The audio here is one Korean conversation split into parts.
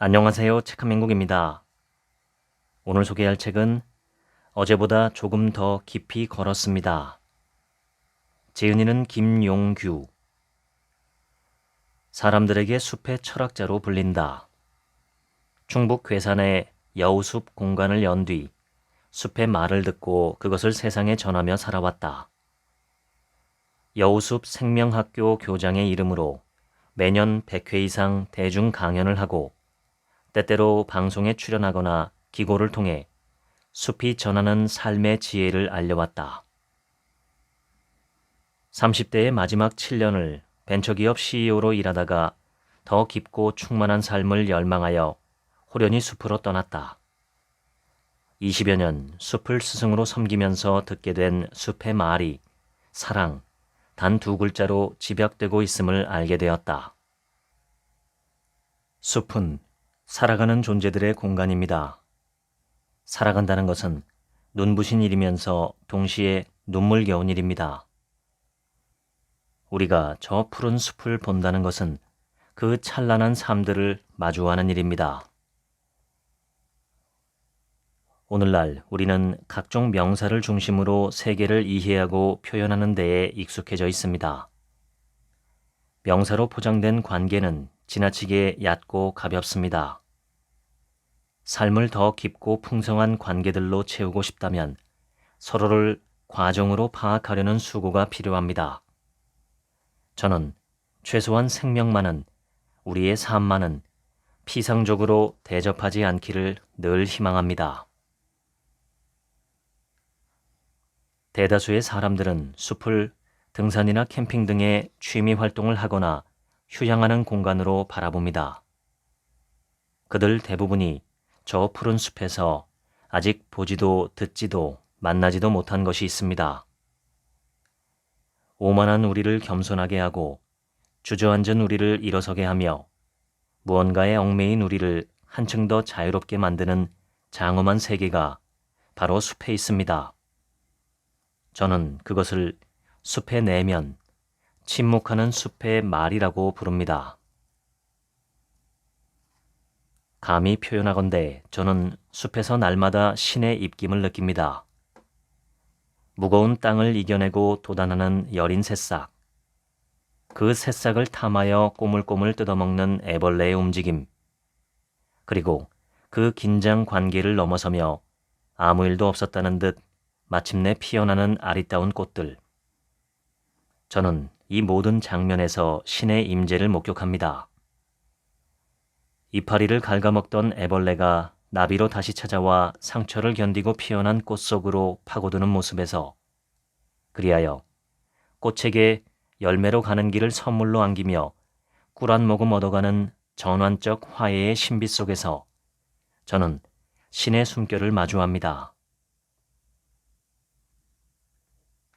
안녕하세요. 책 한민국입니다. 오늘 소개할 책은 어제보다 조금 더 깊이 걸었습니다. 지은이는 김용규. 사람들에게 숲의 철학자로 불린다. 충북 괴산의 여우숲 공간을 연 뒤 숲의 말을 듣고 그것을 세상에 전하며 살아왔다. 여우숲 생명학교 교장의 이름으로 매년 100회 이상 대중 강연을 하고 때때로 방송에 출연하거나 기고를 통해 숲이 전하는 삶의 지혜를 알려왔다. 30대의 마지막 7년을 벤처기업 CEO로 일하다가 더 깊고 충만한 삶을 열망하여 호련히 숲으로 떠났다. 20여 년 숲을 스승으로 섬기면서 듣게 된 숲의 말이 사랑, 단 2글자로 집약되고 있음을 알게 되었다. 숲은 살아가는 존재들의 공간입니다. 살아간다는 것은 눈부신 일이면서 동시에 눈물겨운 일입니다. 우리가 저 푸른 숲을 본다는 것은 그 찬란한 삶들을 마주하는 일입니다. 오늘날 우리는 각종 명사를 중심으로 세계를 이해하고 표현하는 데에 익숙해져 있습니다. 명사로 포장된 관계는 지나치게 얕고 가볍습니다. 삶을 더 깊고 풍성한 관계들로 채우고 싶다면 서로를 과정으로 파악하려는 수고가 필요합니다. 저는 최소한 생명만은, 우리의 삶만은 피상적으로 대접하지 않기를 늘 희망합니다. 대다수의 사람들은 숲을 등산이나 캠핑 등의 취미 활동을 하거나 휴양하는 공간으로 바라봅니다. 그들 대부분이 저 푸른 숲에서 아직 보지도 듣지도 만나지도 못한 것이 있습니다. 오만한 우리를 겸손하게 하고 주저앉은 우리를 일어서게 하며 무언가에 얽매인 우리를 한층 더 자유롭게 만드는 장엄한 세계가 바로 숲에 있습니다. 저는 그것을 숲의 내면, 침묵하는 숲의 말이라고 부릅니다. 감히 표현하건대 저는 숲에서 날마다 신의 입김을 느낍니다. 무거운 땅을 이겨내고 돋아나는 여린 새싹, 그 새싹을 탐하여 꼬물꼬물 뜯어먹는 애벌레의 움직임, 그리고 그 긴장 관계를 넘어서며 아무 일도 없었다는 듯 마침내 피어나는 아리따운 꽃들. 저는 이 모든 장면에서 신의 임재를 목격합니다. 이파리를 갉아먹던 애벌레가 나비로 다시 찾아와 상처를 견디고 피어난 꽃 속으로 파고드는 모습에서, 그리하여 꽃에게 열매로 가는 길을 선물로 안기며 꿀 한 모금 얻어가는 전환적 화해의 신비 속에서 저는 신의 숨결을 마주합니다.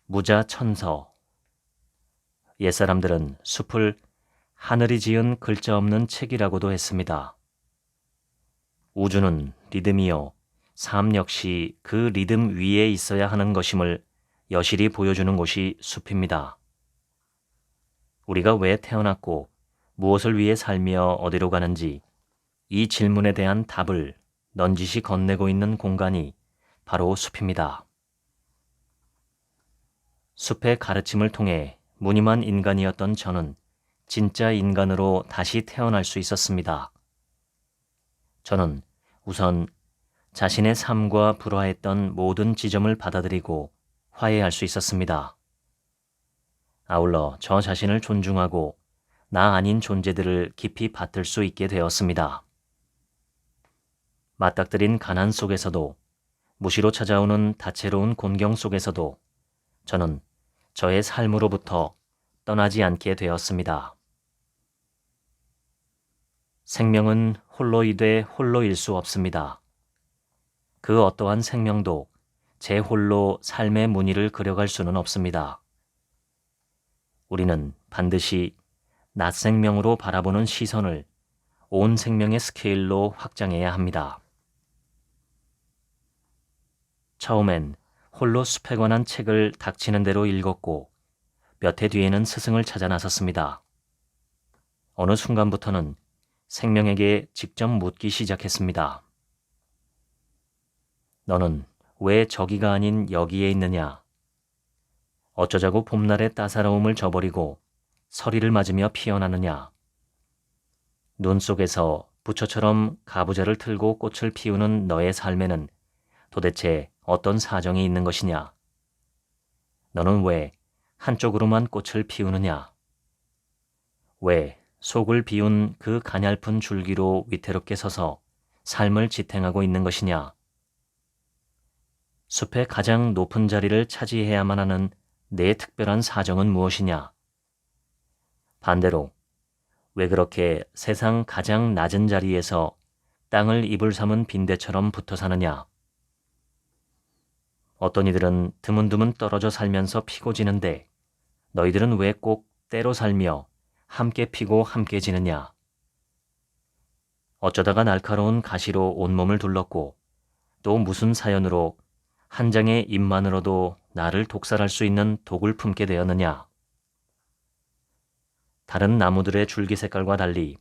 무자천서. 옛사람들은 숲을 하늘이 지은 글자 없는 책이라고도 했습니다. 우주는 리듬이요, 삶 역시 그 리듬 위에 있어야 하는 것임을 여실히 보여주는 곳이 숲입니다. 우리가 왜 태어났고 무엇을 위해 살며 어디로 가는지 이 질문에 대한 답을 넌지시 건네고 있는 공간이 바로 숲입니다. 숲의 가르침을 통해 무늬만 인간이었던 저는 진짜 인간으로 다시 태어날 수 있었습니다. 저는 우선 자신의 삶과 불화했던 모든 지점을 받아들이고 화해할 수 있었습니다. 아울러 저 자신을 존중하고 나 아닌 존재들을 깊이 받들 수 있게 되었습니다. 맞닥뜨린 가난 속에서도, 무시로 찾아오는 다채로운 곤경 속에서도 저는 저의 삶으로부터 떠나지 않게 되었습니다. 생명은 홀로이되 홀로일 수 없습니다. 그 어떠한 생명도 제 홀로 삶의 무늬를 그려갈 수는 없습니다. 우리는 반드시 낯 생명으로 바라보는 시선을 온 생명의 스케일로 확장해야 합니다. 처음엔 홀로 숲에 관한 책을 닥치는 대로 읽었고 몇 해 뒤에는 스승을 찾아 나섰습니다. 어느 순간부터는 생명에게 직접 묻기 시작했습니다. 너는 왜 저기가 아닌 여기에 있느냐? 어쩌자고 봄날의 따사로움을 저버리고 서리를 맞으며 피어나느냐? 눈 속에서 부처처럼 가부좌를 틀고 꽃을 피우는 너의 삶에는 도대체 어떤 사정이 있는 것이냐? 너는 왜 한쪽으로만 꽃을 피우느냐? 왜 속을 비운 그 가냘픈 줄기로 위태롭게 서서 삶을 지탱하고 있는 것이냐? 숲의 가장 높은 자리를 차지해야만 하는 내 특별한 사정은 무엇이냐? 반대로 왜 그렇게 세상 가장 낮은 자리에서 땅을 이불 삼은 빈대처럼 붙어 사느냐? 어떤 이들은 드문드문 떨어져 살면서 피고 지는데 너희들은 왜 꼭 때로 살며 함께 피고 함께 지느냐? 어쩌다가 날카로운 가시로 온몸을 둘렀고 또 무슨 사연으로 한 장의 잎만으로도 나를 독살할 수 있는 독을 품게 되었느냐? 다른 나무들의 줄기 색깔과 달리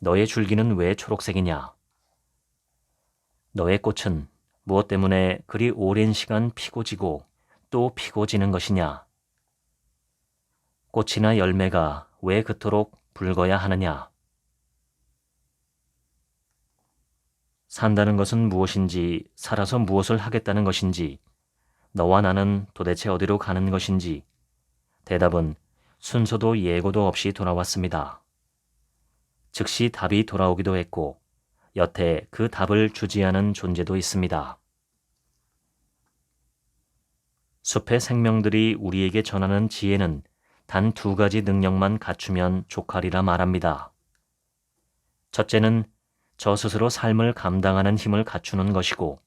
너의 줄기는 왜 초록색이냐? 너의 꽃은 무엇 때문에 그리 오랜 시간 피고 지고 또 피고 지는 것이냐? 꽃이나 열매가 왜 그토록 붉어야 하느냐? 산다는 것은 무엇인지, 살아서 무엇을 하겠다는 것인지, 너와 나는 도대체 어디로 가는 것인지, 대답은 순서도 예고도 없이 돌아왔습니다. 즉시 답이 돌아오기도 했고, 여태 그 답을 주지 않은 존재도 있습니다. 숲의 생명들이 우리에게 전하는 지혜는 단 2가지 능력만 갖추면 족하리라 말합니다. 첫째는 저 스스로 삶을 감당하는 힘을 갖추는 것이고,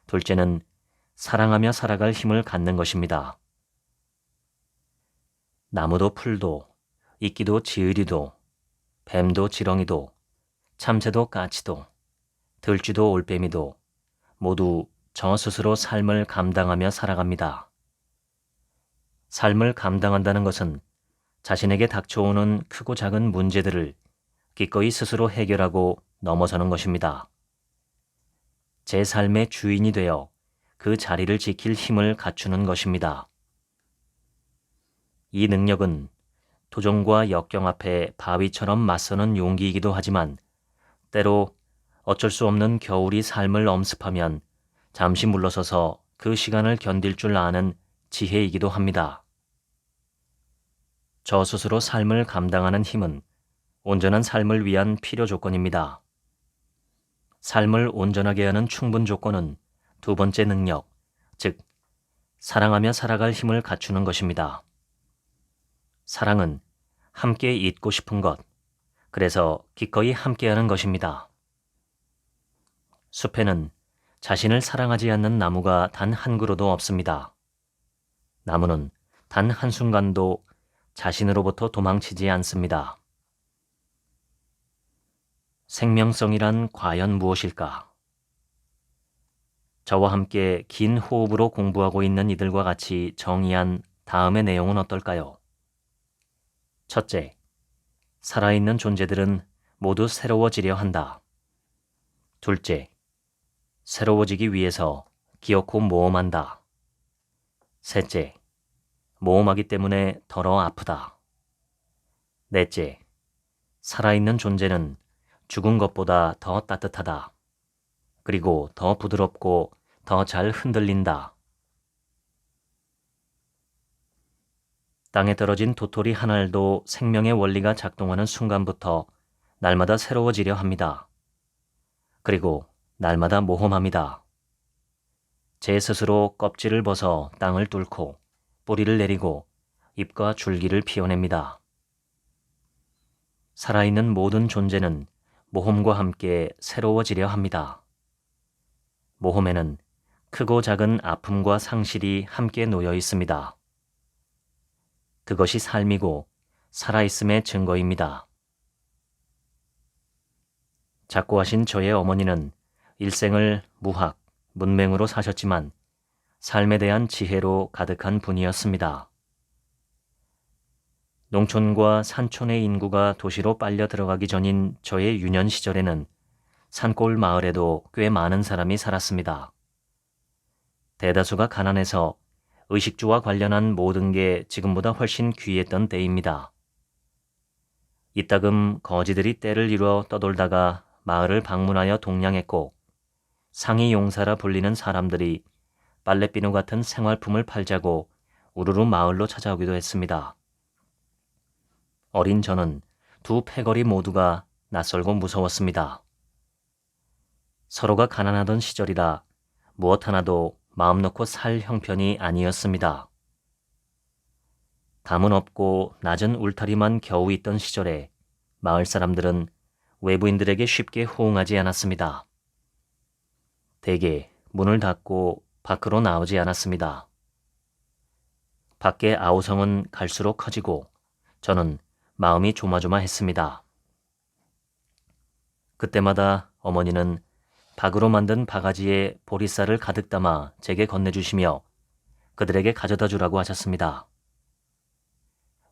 둘째는 사랑하며 살아갈 힘을 갖는 것입니다. 나무도 풀도, 이끼도 지으리도, 뱀도 지렁이도, 참새도 까치도, 들쥐도 올빼미도 모두 저 스스로 삶을 감당하며 살아갑니다. 삶을 감당한다는 것은 자신에게 닥쳐오는 크고 작은 문제들을 기꺼이 스스로 해결하고 넘어서는 것입니다. 제 삶의 주인이 되어 그 자리를 지킬 힘을 갖추는 것입니다. 이 능력은 도전과 역경 앞에 바위처럼 맞서는 용기이기도 하지만 때로 어쩔 수 없는 겨울이 삶을 엄습하면 잠시 물러서서 그 시간을 견딜 줄 아는 지혜이기도 합니다. 저 스스로 삶을 감당하는 힘은 온전한 삶을 위한 필요 조건입니다. 삶을 온전하게 하는 충분 조건은 2번째 능력, 즉 사랑하며 살아갈 힘을 갖추는 것입니다. 사랑은 함께 있고 싶은 것, 그래서 기꺼이 함께하는 것입니다. 숲에는 자신을 사랑하지 않는 나무가 단 한 그루도 없습니다. 나무는 단 한순간도 자신으로부터 도망치지 않습니다. 생명성이란 과연 무엇일까? 저와 함께 긴 호흡으로 공부하고 있는 이들과 같이 정의한 다음의 내용은 어떨까요? 첫째, 살아있는 존재들은 모두 새로워지려 한다. 둘째, 새로워지기 위해서 기어코 모험한다. 셋째, 모험하기 때문에 덜어 아프다. 넷째, 살아있는 존재는 죽은 것보다 더 따뜻하다. 그리고 더 부드럽고 더 잘 흔들린다. 땅에 떨어진 도토리 한 알도 생명의 원리가 작동하는 순간부터 날마다 새로워지려 합니다. 그리고 날마다 모험합니다. 제 스스로 껍질을 벗어 땅을 뚫고 뿌리를 내리고 잎과 줄기를 피워냅니다. 살아있는 모든 존재는 모험과 함께 새로워지려 합니다. 모험에는 크고 작은 아픔과 상실이 함께 놓여 있습니다. 그것이 삶이고 살아있음의 증거입니다. 작고하신 저의 어머니는 일생을 무학, 문맹으로 사셨지만 삶에 대한 지혜로 가득한 분이었습니다. 농촌과 산촌의 인구가 도시로 빨려 들어가기 전인 저의 유년 시절에는 산골 마을에도 꽤 많은 사람이 살았습니다. 대다수가 가난해서 의식주와 관련한 모든 게 지금보다 훨씬 귀했던 때입니다. 이따금 거지들이 떼를 이루어 떠돌다가 마을을 방문하여 동냥했고 상위 용사라 불리는 사람들이 빨래비누 같은 생활품을 팔자고 우르르 마을로 찾아오기도 했습니다. 어린 저는 두 패거리 모두가 낯설고 무서웠습니다. 서로가 가난하던 시절이라 무엇 하나도 마음 놓고 살 형편이 아니었습니다. 담은 없고 낮은 울타리만 겨우 있던 시절에 마을 사람들은 외부인들에게 쉽게 호응하지 않았습니다. 대개 문을 닫고 밖으로 나오지 않았습니다. 밖의 아우성은 갈수록 커지고 저는 마음이 조마조마했습니다. 그때마다 어머니는 박으로 만든 바가지에 보리쌀을 가득 담아 제게 건네주시며 그들에게 가져다 주라고 하셨습니다.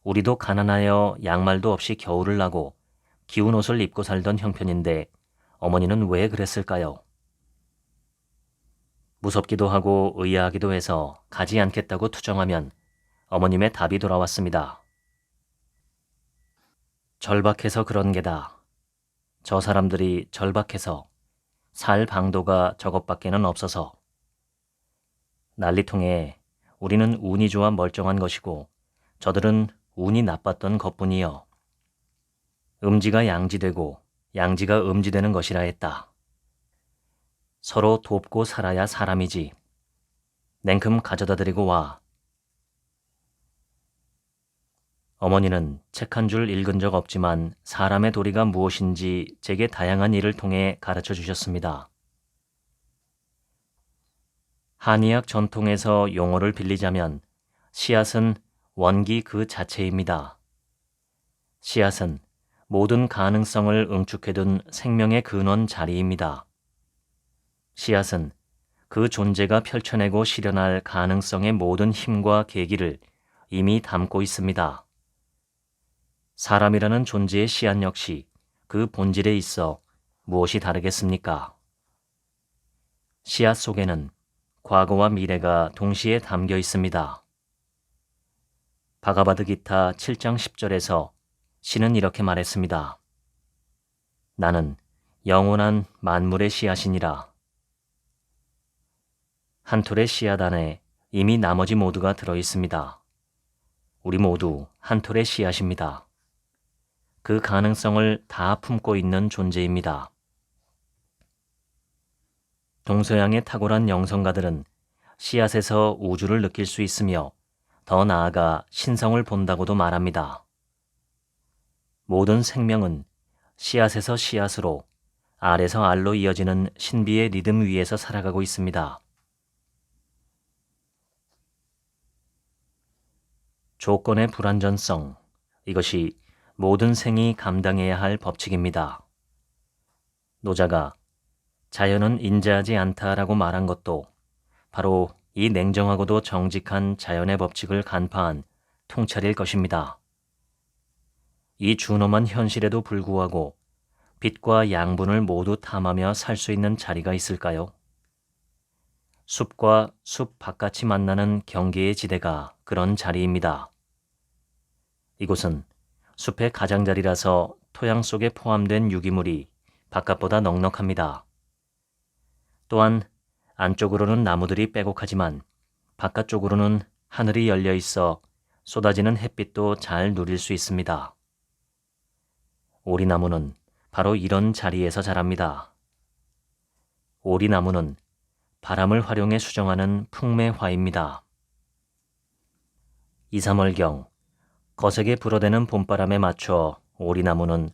우리도 가난하여 양말도 없이 겨울을 나고 기운 옷을 입고 살던 형편인데 어머니는 왜 그랬을까요? 무섭기도 하고 의아하기도 해서 가지 않겠다고 투정하면 어머님의 답이 돌아왔습니다. 절박해서 그런 게다. 저 사람들이 절박해서 살 방도가 저것밖에는 없어서. 난리통에 우리는 운이 좋아 멀쩡한 것이고 저들은 운이 나빴던 것뿐이요. 음지가 양지되고 양지가 음지되는 것이라 했다. 서로 돕고 살아야 사람이지. 냉큼 가져다 드리고 와. 어머니는 책 한 줄 읽은 적 없지만 사람의 도리가 무엇인지 제게 다양한 일을 통해 가르쳐 주셨습니다. 한의학 전통에서 용어를 빌리자면 씨앗은 원기 그 자체입니다. 씨앗은 모든 가능성을 응축해둔 생명의 근원 자리입니다. 씨앗은 그 존재가 펼쳐내고 실현할 가능성의 모든 힘과 계기를 이미 담고 있습니다. 사람이라는 존재의 씨앗 역시 그 본질에 있어 무엇이 다르겠습니까? 씨앗 속에는 과거와 미래가 동시에 담겨 있습니다. 바가바드 기타 7장 10절에서 신은 이렇게 말했습니다. 나는 영원한 만물의 씨앗이니라. 한 톨의 씨앗 안에 이미 나머지 모두가 들어 있습니다. 우리 모두 한 톨의 씨앗입니다. 그 가능성을 다 품고 있는 존재입니다. 동서양의 탁월한 영성가들은 씨앗에서 우주를 느낄 수 있으며 더 나아가 신성을 본다고도 말합니다. 모든 생명은 씨앗에서 씨앗으로 알에서 알로 이어지는 신비의 리듬 위에서 살아가고 있습니다. 조건의 불완전성, 이것이 모든 생이 감당해야 할 법칙입니다. 노자가 자연은 인자하지 않다라고 말한 것도 바로 이 냉정하고도 정직한 자연의 법칙을 간파한 통찰일 것입니다. 이 준엄한 현실에도 불구하고 빛과 양분을 모두 탐하며 살 수 있는 자리가 있을까요? 숲과 숲 바깥이 만나는 경계의 지대가 그런 자리입니다. 이곳은 숲의 가장자리라서 토양 속에 포함된 유기물이 바깥보다 넉넉합니다. 또한 안쪽으로는 나무들이 빼곡하지만 바깥쪽으로는 하늘이 열려 있어 쏟아지는 햇빛도 잘 누릴 수 있습니다. 오리나무는 바로 이런 자리에서 자랍니다. 오리나무는 바람을 활용해 수정하는 풍매화입니다. 2, 3월경 거세게 불어대는 봄바람에 맞춰 오리나무는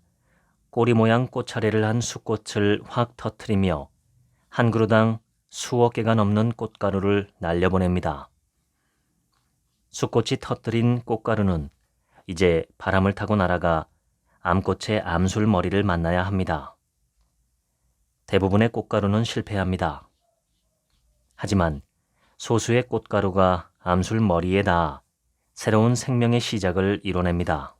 꼬리 모양 꽃차례를 한 숫꽃을 확 터트리며 한 그루당 수억 개가 넘는 꽃가루를 날려보냅니다. 숫꽃이 터뜨린 꽃가루는 이제 바람을 타고 날아가 암꽃의 암술 머리를 만나야 합니다. 대부분의 꽃가루는 실패합니다. 하지만 소수의 꽃가루가 암술 머리에 닿아 새로운 생명의 시작을 이뤄냅니다.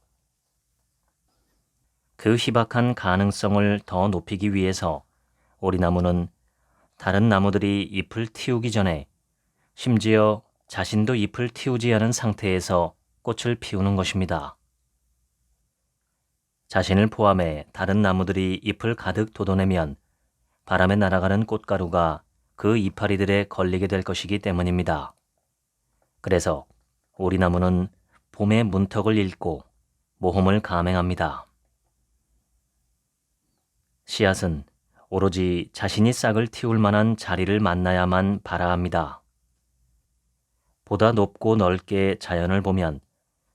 그 희박한 가능성을 더 높이기 위해서 오리나무는 다른 나무들이 잎을 틔우기 전에, 심지어 자신도 잎을 틔우지 않은 상태에서 꽃을 피우는 것입니다. 자신을 포함해 다른 나무들이 잎을 가득 돋아내면 바람에 날아가는 꽃가루가 그 이파리들에 걸리게 될 것이기 때문입니다. 그래서 오리나무는 봄의 문턱을 잇고 모험을 감행합니다. 씨앗은 오로지 자신이 싹을 틔울 만한 자리를 만나야만 발아합니다. 보다 높고 넓게 자연을 보면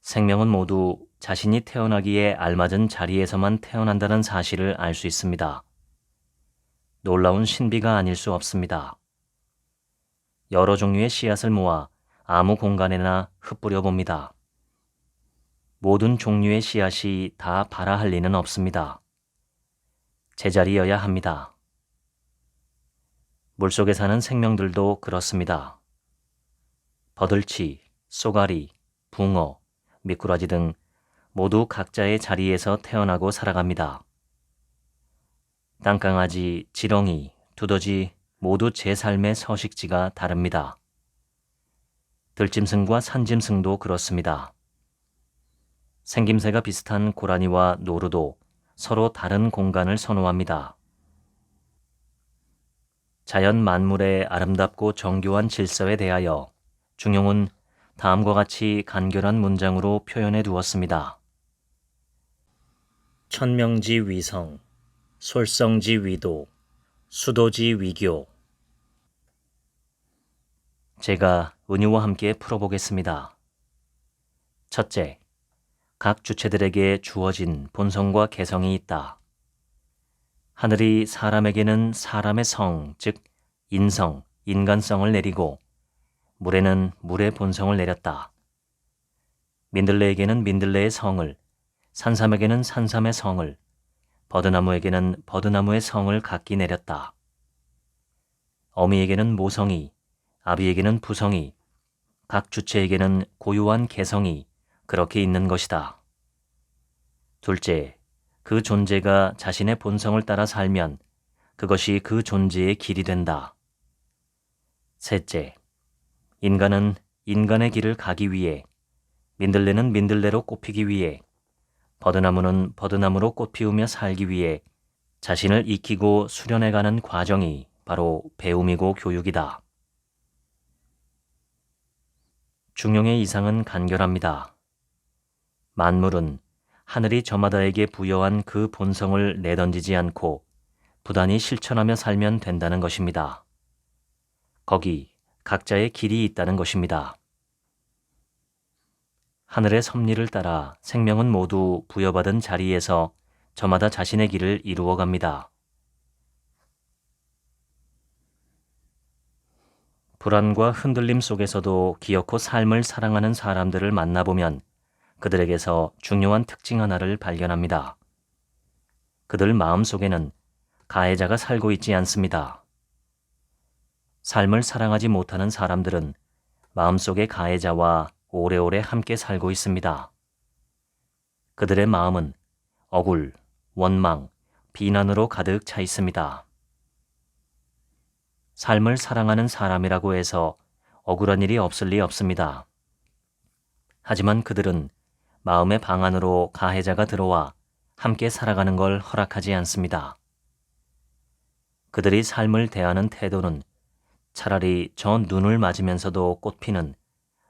생명은 모두 자신이 태어나기에 알맞은 자리에서만 태어난다는 사실을 알 수 있습니다. 놀라운 신비가 아닐 수 없습니다. 여러 종류의 씨앗을 모아 아무 공간에나 흩뿌려 봅니다. 모든 종류의 씨앗이 다 발아할 리는 없습니다. 제자리여야 합니다. 물속에 사는 생명들도 그렇습니다. 버들치, 쏘가리, 붕어, 미꾸라지 등 모두 각자의 자리에서 태어나고 살아갑니다. 땅강아지, 지렁이, 두더지 모두 제 삶의 서식지가 다릅니다. 들짐승과 산짐승도 그렇습니다. 생김새가 비슷한 고라니와 노루도 서로 다른 공간을 선호합니다. 자연 만물의 아름답고 정교한 질서에 대하여 중용은 다음과 같이 간결한 문장으로 표현해 두었습니다. 천명지 위성, 솔성지 위도, 수도지 위교. 제가 은유와 함께 풀어보겠습니다. 첫째, 각 주체들에게 주어진 본성과 개성이 있다. 하늘이 사람에게는 사람의 성, 즉 인성, 인간성을 내리고 물에는 물의 본성을 내렸다. 민들레에게는 민들레의 성을, 산삼에게는 산삼의 성을, 버드나무에게는 버드나무의 성을 각기 내렸다. 어미에게는 모성이, 아비에게는 부성이, 각 주체에게는 고유한 개성이 그렇게 있는 것이다. 둘째, 그 존재가 자신의 본성을 따라 살면 그것이 그 존재의 길이 된다. 셋째, 인간은 인간의 길을 가기 위해, 민들레는 민들레로 꽃피기 위해, 버드나무는 버드나무로 꽃 피우며 살기 위해 자신을 익히고 수련해가는 과정이 바로 배움이고 교육이다. 중용의 이상은 간결합니다. 만물은 하늘이 저마다에게 부여한 그 본성을 내던지지 않고 부단히 실천하며 살면 된다는 것입니다. 거기 각자의 길이 있다는 것입니다. 하늘의 섭리를 따라 생명은 모두 부여받은 자리에서 저마다 자신의 길을 이루어갑니다. 불안과 흔들림 속에서도 기어코 삶을 사랑하는 사람들을 만나보면 그들에게서 중요한 특징 하나를 발견합니다. 그들 마음속에는 가해자가 살고 있지 않습니다. 삶을 사랑하지 못하는 사람들은 마음속의 가해자와 오래오래 함께 살고 있습니다. 그들의 마음은 억울, 원망, 비난으로 가득 차 있습니다. 삶을 사랑하는 사람이라고 해서 억울한 일이 없을 리 없습니다. 하지만 그들은 마음의 방 안으로 가해자가 들어와 함께 살아가는 걸 허락하지 않습니다. 그들이 삶을 대하는 태도는 차라리 저 눈을 맞으면서도 꽃피는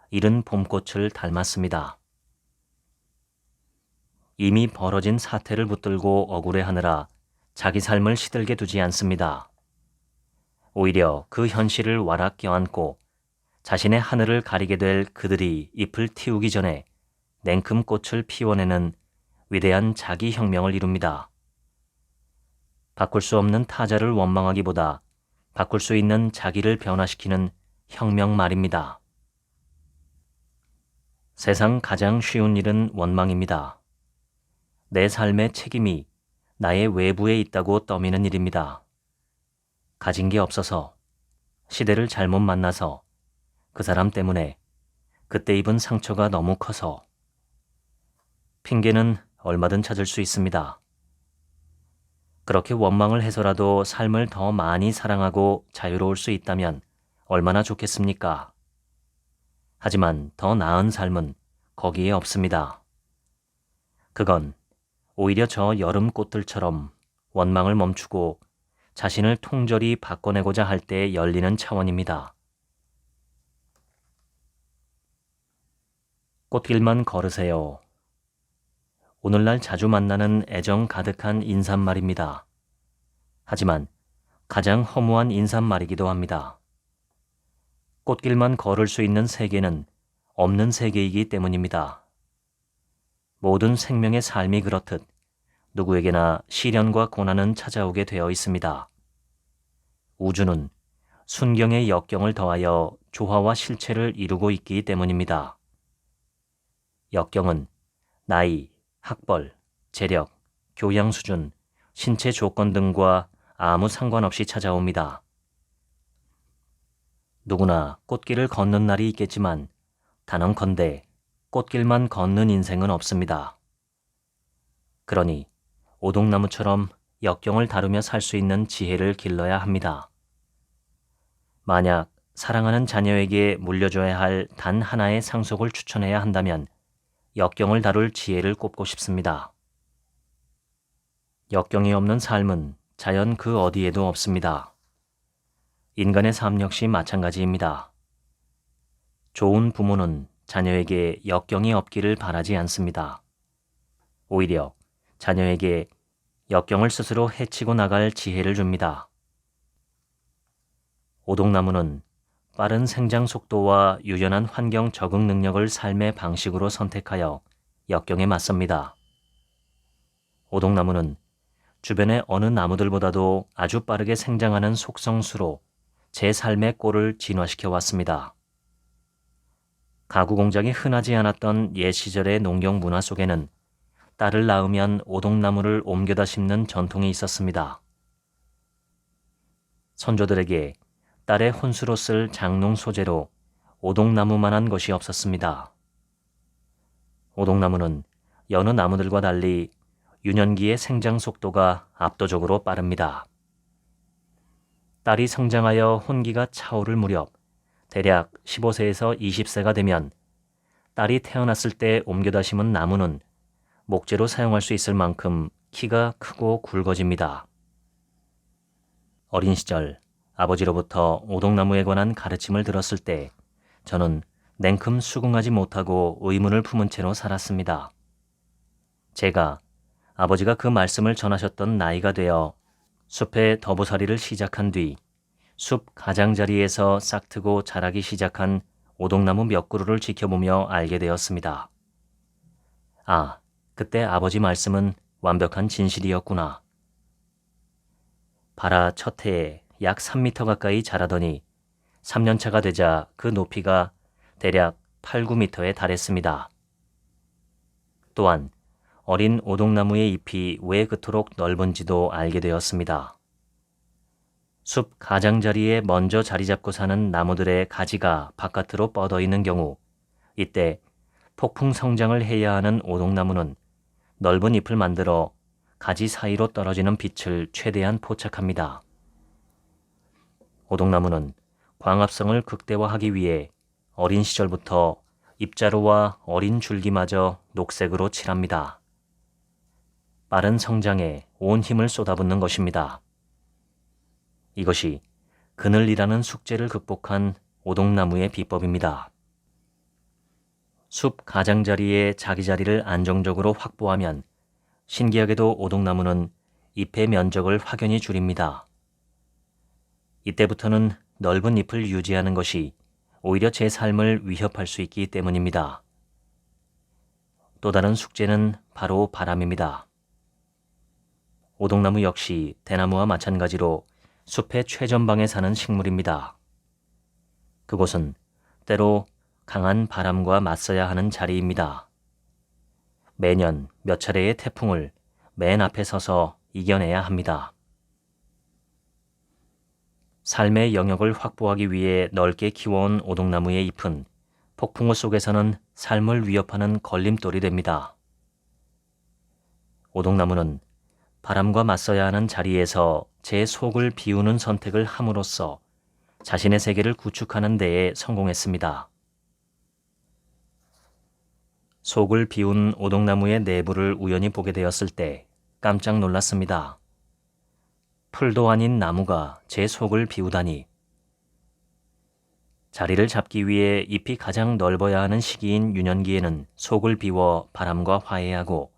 이른 봄꽃을 닮았습니다. 이미 벌어진 사태를 붙들고 억울해하느라 자기 삶을 시들게 두지 않습니다. 오히려 그 현실을 와락 껴안고 자신의 하늘을 가리게 될 그들이 잎을 틔우기 전에 냉큼 꽃을 피워내는 위대한 자기혁명을 이룹니다. 바꿀 수 없는 타자를 원망하기보다 바꿀 수 있는 자기를 변화시키는 혁명 말입니다. 세상 가장 쉬운 일은 원망입니다. 내 삶의 책임이 나의 외부에 있다고 떠미는 일입니다. 가진 게 없어서, 시대를 잘못 만나서, 그 사람 때문에, 그때 입은 상처가 너무 커서. 핑계는 얼마든 찾을 수 있습니다. 그렇게 원망을 해서라도 삶을 더 많이 사랑하고 자유로울 수 있다면 얼마나 좋겠습니까? 하지만 더 나은 삶은 거기에 없습니다. 그건 오히려 저 여름 꽃들처럼 원망을 멈추고 자신을 통절히 바꿔내고자 할 때 열리는 차원입니다. 꽃길만 걸으세요. 오늘날 자주 만나는 애정 가득한 인사말입니다. 하지만 가장 허무한 인사말이기도 합니다. 꽃길만 걸을 수 있는 세계는 없는 세계이기 때문입니다. 모든 생명의 삶이 그렇듯 누구에게나 시련과 고난은 찾아오게 되어 있습니다. 우주는 순경의 역경을 더하여 조화와 실체를 이루고 있기 때문입니다. 역경은 나이, 학벌, 재력, 교양 수준, 신체 조건 등과 아무 상관없이 찾아옵니다. 누구나 꽃길을 걷는 날이 있겠지만 단언컨대 꽃길만 걷는 인생은 없습니다. 그러니 오동나무처럼 역경을 다루며 살 수 있는 지혜를 길러야 합니다. 만약 사랑하는 자녀에게 물려줘야 할 단 하나의 상속을 추천해야 한다면 역경을 다룰 지혜를 꼽고 싶습니다. 역경이 없는 삶은 자연 그 어디에도 없습니다. 인간의 삶 역시 마찬가지입니다. 좋은 부모는 자녀에게 역경이 없기를 바라지 않습니다. 오히려 자녀에게 역경을 스스로 헤치고 나갈 지혜를 줍니다. 오동나무는 빠른 생장 속도와 유연한 환경 적응 능력을 삶의 방식으로 선택하여 역경에 맞섭니다. 오동나무는 주변의 어느 나무들보다도 아주 빠르게 생장하는 속성수로 제 삶의 꼴을 진화시켜 왔습니다. 가구 공장이 흔하지 않았던 옛 시절의 농경 문화 속에는 딸을 낳으면 오동나무를 옮겨다 심는 전통이 있었습니다. 선조들에게 딸의 혼수로 쓸 장농 소재로 오동나무만한 것이 없었습니다. 오동나무는 여느 나무들과 달리 유년기의 생장 속도가 압도적으로 빠릅니다. 딸이 성장하여 혼기가 차오를 무렵 대략 15세에서 20세가 되면 딸이 태어났을 때 옮겨다 심은 나무는 목재로 사용할 수 있을 만큼 키가 크고 굵어집니다. 어린 시절 아버지로부터 오동나무에 관한 가르침을 들었을 때 저는 냉큼 수긍하지 못하고 의문을 품은 채로 살았습니다. 제가 아버지가 그 말씀을 전하셨던 나이가 되어 숲에 더부살이를 시작한 뒤 숲 가장자리에서 싹트고 자라기 시작한 오동나무 몇 그루를 지켜보며 알게 되었습니다. 아, 그때 아버지 말씀은 완벽한 진실이었구나. 발아 첫 해에 약 3m 가까이 자라더니 3년차가 되자 그 높이가 대략 8, 9m에 달했습니다. 또한 어린 오동나무의 잎이 왜 그토록 넓은지도 알게 되었습니다. 숲 가장자리에 먼저 자리 잡고 사는 나무들의 가지가 바깥으로 뻗어 있는 경우 이때 폭풍 성장을 해야 하는 오동나무는 넓은 잎을 만들어 가지 사이로 떨어지는 빛을 최대한 포착합니다. 오동나무는 광합성을 극대화하기 위해 어린 시절부터 잎자루와 어린 줄기마저 녹색으로 칠합니다. 빠른 성장에 온 힘을 쏟아붓는 것입니다. 이것이 그늘이라는 숙제를 극복한 오동나무의 비법입니다. 숲 가장자리에 자기 자리를 안정적으로 확보하면 신기하게도 오동나무는 잎의 면적을 확연히 줄입니다. 이때부터는 넓은 잎을 유지하는 것이 오히려 제 삶을 위협할 수 있기 때문입니다. 또 다른 숙제는 바로 바람입니다. 오동나무 역시 대나무와 마찬가지로 숲의 최전방에 사는 식물입니다. 그곳은 때로 강한 바람과 맞서야 하는 자리입니다. 매년 몇 차례의 태풍을 맨 앞에 서서 이겨내야 합니다. 삶의 영역을 확보하기 위해 넓게 키워온 오동나무의 잎은 폭풍우 속에서는 삶을 위협하는 걸림돌이 됩니다. 오동나무는 바람과 맞서야 하는 자리에서 제 속을 비우는 선택을 함으로써 자신의 세계를 구축하는 데에 성공했습니다. 속을 비운 오동나무의 내부를 우연히 보게 되었을 때 깜짝 놀랐습니다. 풀도 아닌 나무가 제 속을 비우다니. 자리를 잡기 위해 잎이 가장 넓어야 하는 시기인 유년기에는 속을 비워 바람과 화해하고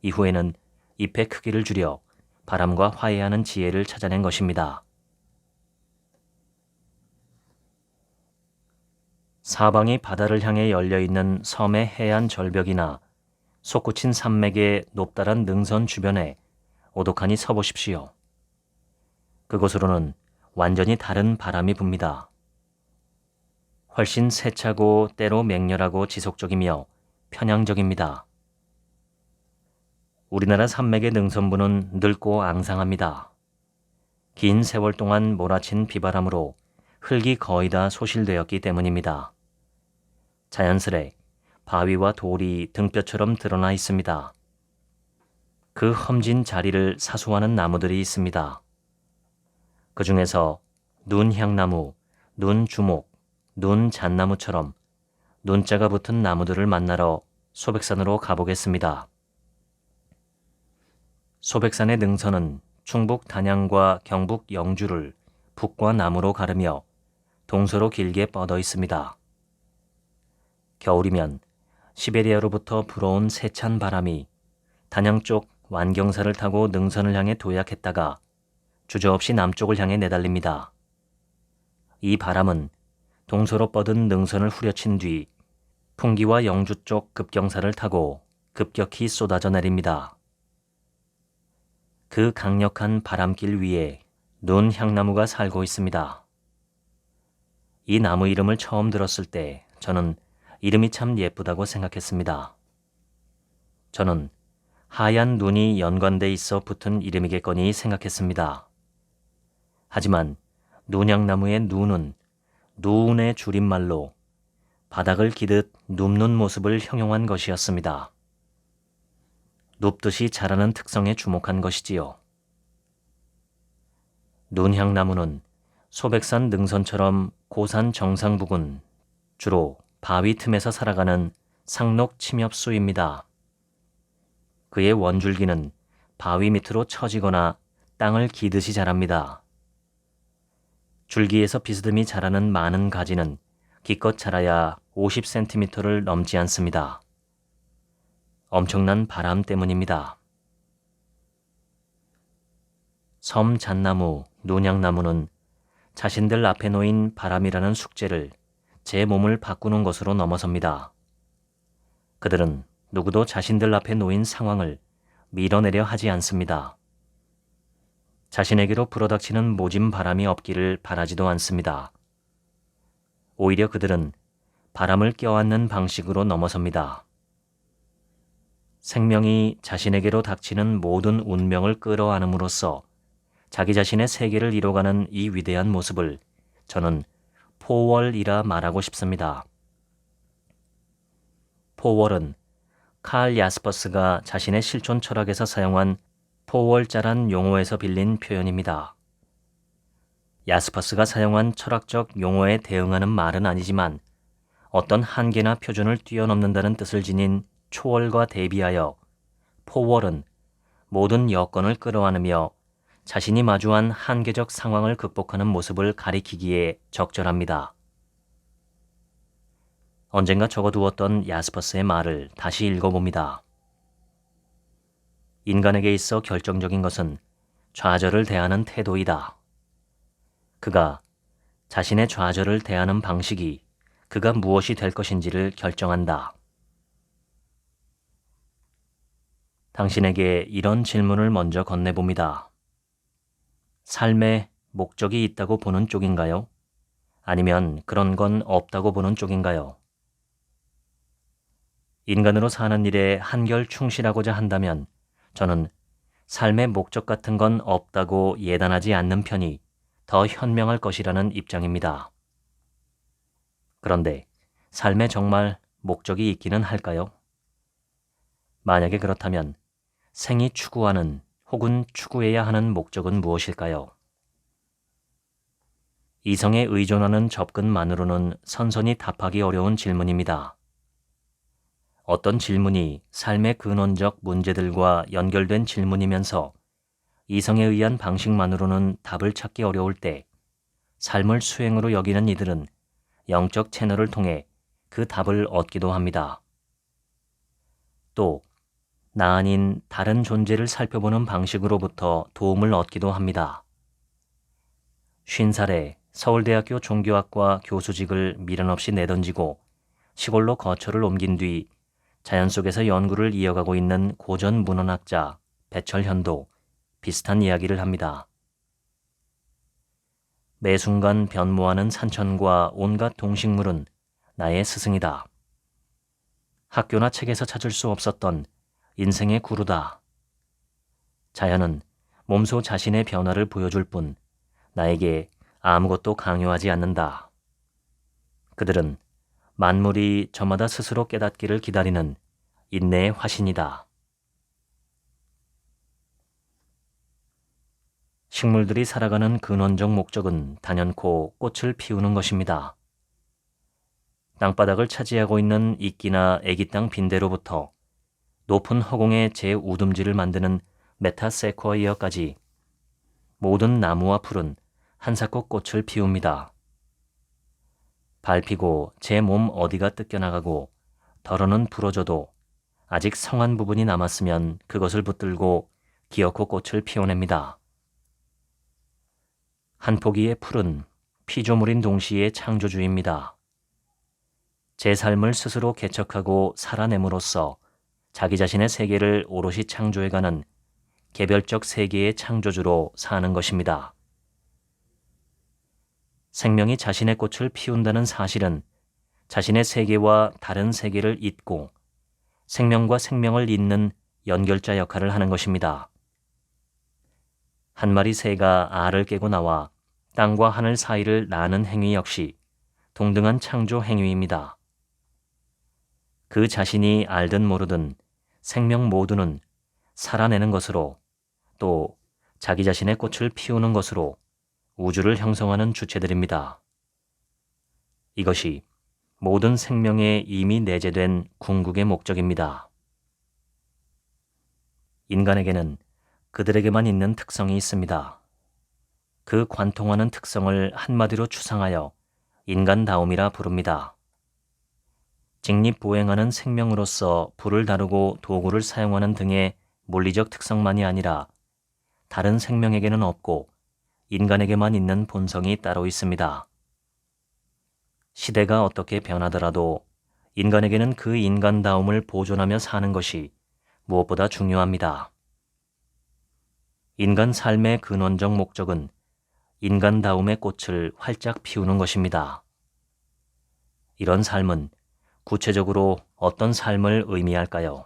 이후에는 잎의 크기를 줄여 바람과 화해하는 지혜를 찾아낸 것입니다. 사방이 바다를 향해 열려있는 섬의 해안 절벽이나 솟구친 산맥의 높다란 능선 주변에 오독하니 서보십시오. 그곳으로는 완전히 다른 바람이 붑니다. 훨씬 세차고 때로 맹렬하고 지속적이며 편향적입니다. 우리나라 산맥의 능선부는 늙고 앙상합니다. 긴 세월 동안 몰아친 비바람으로 흙이 거의 다 소실되었기 때문입니다. 자연스레 바위와 돌이 등뼈처럼 드러나 있습니다. 그 험진 자리를 사수하는 나무들이 있습니다. 그 중에서 눈향나무, 눈주목, 눈잣나무처럼 눈자가 붙은 나무들을 만나러 소백산으로 가보겠습니다. 소백산의 능선은 충북 단양과 경북 영주를 북과 남으로 가르며 동서로 길게 뻗어 있습니다. 겨울이면 시베리아로부터 불어온 세찬 바람이 단양 쪽 완경사를 타고 능선을 향해 도약했다가 주저없이 남쪽을 향해 내달립니다. 이 바람은 동서로 뻗은 능선을 후려친 뒤 풍기와 영주 쪽 급경사를 타고 급격히 쏟아져 내립니다. 그 강력한 바람길 위에 눈향나무가 살고 있습니다. 이 나무 이름을 처음 들었을 때 저는 이름이 참 예쁘다고 생각했습니다. 저는 하얀 눈이 연관돼 있어 붙은 이름이겠거니 생각했습니다. 하지만 눈향나무의 눈은 누운의 줄임말로 바닥을 기듯 눕는 모습을 형용한 것이었습니다. 눕듯이 자라는 특성에 주목한 것이지요. 눈향나무는 소백산 능선처럼 고산 정상 부근, 주로 바위 틈에서 살아가는 상록 침엽수입니다. 그의 원줄기는 바위 밑으로 처지거나 땅을 기듯이 자랍니다. 줄기에서 비스듬히 자라는 많은 가지는 기껏 자라야 50cm를 넘지 않습니다. 엄청난 바람 때문입니다. 섬잣나무, 눈향나무는 자신들 앞에 놓인 바람이라는 숙제를 제 몸을 바꾸는 것으로 넘어섭니다. 그들은 누구도 자신들 앞에 놓인 상황을 밀어내려 하지 않습니다. 자신에게로 불어닥치는 모진 바람이 없기를 바라지도 않습니다. 오히려 그들은 바람을 껴안는 방식으로 넘어섭니다. 생명이 자신에게로 닥치는 모든 운명을 끌어안음으로써 자기 자신의 세계를 이뤄가는 이 위대한 모습을 저는 포월이라 말하고 싶습니다. 포월은 칼 야스퍼스가 자신의 실존 철학에서 사용한 포월자란 용어에서 빌린 표현입니다. 야스퍼스가 사용한 철학적 용어에 대응하는 말은 아니지만 어떤 한계나 표준을 뛰어넘는다는 뜻을 지닌 초월과 대비하여 포월은 모든 여건을 끌어안으며 자신이 마주한 한계적 상황을 극복하는 모습을 가리키기에 적절합니다. 언젠가 적어두었던 야스퍼스의 말을 다시 읽어봅니다. 인간에게 있어 결정적인 것은 좌절을 대하는 태도이다. 그가 자신의 좌절을 대하는 방식이 그가 무엇이 될 것인지를 결정한다. 당신에게 이런 질문을 먼저 건네봅니다. 삶에 목적이 있다고 보는 쪽인가요? 아니면 그런 건 없다고 보는 쪽인가요? 인간으로 사는 일에 한결 충실하고자 한다면 저는 삶의 목적 같은 건 없다고 예단하지 않는 편이 더 현명할 것이라는 입장입니다. 그런데 삶에 정말 목적이 있기는 할까요? 만약에 그렇다면 생이 추구하는 혹은 추구해야 하는 목적은 무엇일까요? 이성에 의존하는 접근만으로는 선선히 답하기 어려운 질문입니다. 어떤 질문이 삶의 근원적 문제들과 연결된 질문이면서 이성에 의한 방식만으로는 답을 찾기 어려울 때 삶을 수행으로 여기는 이들은 영적 채널을 통해 그 답을 얻기도 합니다. 또 나 아닌 다른 존재를 살펴보는 방식으로부터 도움을 얻기도 합니다. 50살에 서울대학교 종교학과 교수직을 미련 없이 내던지고 시골로 거처를 옮긴 뒤 자연 속에서 연구를 이어가고 있는 고전 문헌학자 배철현도 비슷한 이야기를 합니다. 매 순간 변모하는 산천과 온갖 동식물은 나의 스승이다. 학교나 책에서 찾을 수 없었던 인생의 구루다. 자연은 몸소 자신의 변화를 보여줄 뿐 나에게 아무것도 강요하지 않는다. 그들은 만물이 저마다 스스로 깨닫기를 기다리는 인내의 화신이다. 식물들이 살아가는 근원적 목적은 단연코 꽃을 피우는 것입니다. 땅바닥을 차지하고 있는 이끼나 애기 땅 빈대로부터 높은 허공에 제우듬지를 만드는 메타세쿼이어까지 모든 나무와 풀은 한사코 꽃을 피웁니다. 밟히고 제 몸 어디가 뜯겨나가고 덜어는 부러져도 아직 성한 부분이 남았으면 그것을 붙들고 기어코 꽃을 피워냅니다. 한 포기의 풀은 피조물인 동시에 창조주입니다. 제 삶을 스스로 개척하고 살아냄으로써 자기 자신의 세계를 오롯이 창조해가는 개별적 세계의 창조주로 사는 것입니다. 생명이 자신의 꽃을 피운다는 사실은 자신의 세계와 다른 세계를 잇고 생명과 생명을 잇는 연결자 역할을 하는 것입니다. 한 마리 새가 알을 깨고 나와 땅과 하늘 사이를 나는 행위 역시 동등한 창조 행위입니다. 그 자신이 알든 모르든 생명 모두는 살아내는 것으로 또 자기 자신의 꽃을 피우는 것으로 우주를 형성하는 주체들입니다. 이것이 모든 생명에 이미 내재된 궁극의 목적입니다. 인간에게는 그들에게만 있는 특성이 있습니다. 그 관통하는 특성을 한마디로 추상하여 인간다움이라 부릅니다. 직립보행하는 생명으로서 불을 다루고 도구를 사용하는 등의 물리적 특성만이 아니라 다른 생명에게는 없고 인간에게만 있는 본성이 따로 있습니다. 시대가 어떻게 변하더라도 인간에게는 그 인간다움을 보존하며 사는 것이 무엇보다 중요합니다. 인간 삶의 근원적 목적은 인간다움의 꽃을 활짝 피우는 것입니다. 이런 삶은 구체적으로 어떤 삶을 의미할까요?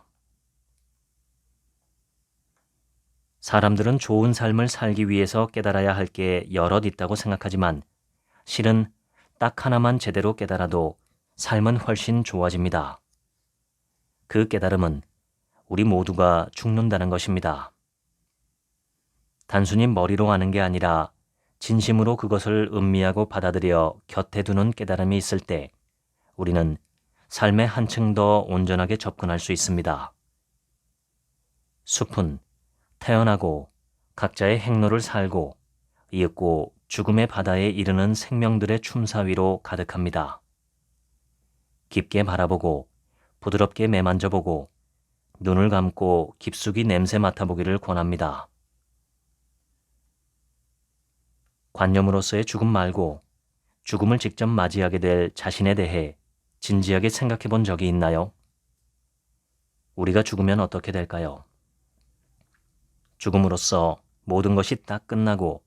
사람들은 좋은 삶을 살기 위해서 깨달아야 할 게 여럿 있다고 생각하지만 실은 딱 하나만 제대로 깨달아도 삶은 훨씬 좋아집니다. 그 깨달음은 우리 모두가 죽는다는 것입니다. 단순히 머리로 아는 게 아니라 진심으로 그것을 음미하고 받아들여 곁에 두는 깨달음이 있을 때 우리는 삶에 한층 더 온전하게 접근할 수 있습니다. 숲은 태어나고 각자의 행로를 살고 이윽고 죽음의 바다에 이르는 생명들의 춤사위로 가득합니다. 깊게 바라보고 부드럽게 매만져보고 눈을 감고 깊숙이 냄새 맡아보기를 권합니다. 관념으로서의 죽음 말고 죽음을 직접 맞이하게 될 자신에 대해 진지하게 생각해 본 적이 있나요? 우리가 죽으면 어떻게 될까요? 죽음으로써 모든 것이 딱 끝나고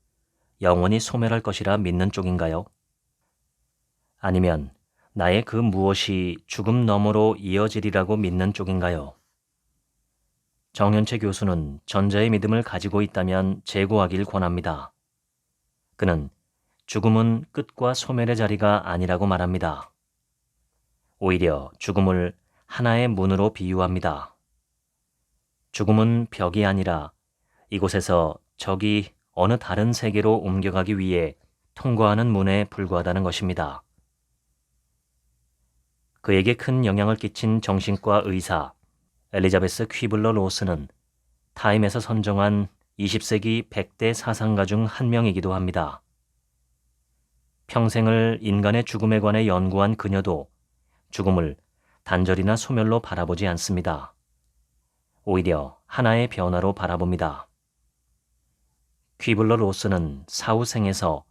영원히 소멸할 것이라 믿는 쪽인가요? 아니면 나의 그 무엇이 죽음 너머로 이어지리라고 믿는 쪽인가요? 정현채 교수는 전자의 믿음을 가지고 있다면 재고하길 권합니다. 그는 죽음은 끝과 소멸의 자리가 아니라고 말합니다. 오히려 죽음을 하나의 문으로 비유합니다. 죽음은 벽이 아니라 이곳에서 적이 어느 다른 세계로 옮겨가기 위해 통과하는 문에 불과하다는 것입니다. 그에게 큰 영향을 끼친 정신과 의사 엘리자베스 퀴블러 로스는 타임에서 선정한 20세기 100대 사상가 중 한 명이기도 합니다. 평생을 인간의 죽음에 관해 연구한 그녀도 죽음을 단절이나 소멸로 바라보지 않습니다. 오히려 하나의 변화로 바라봅니다. 퀴블러 로스는 사후생에서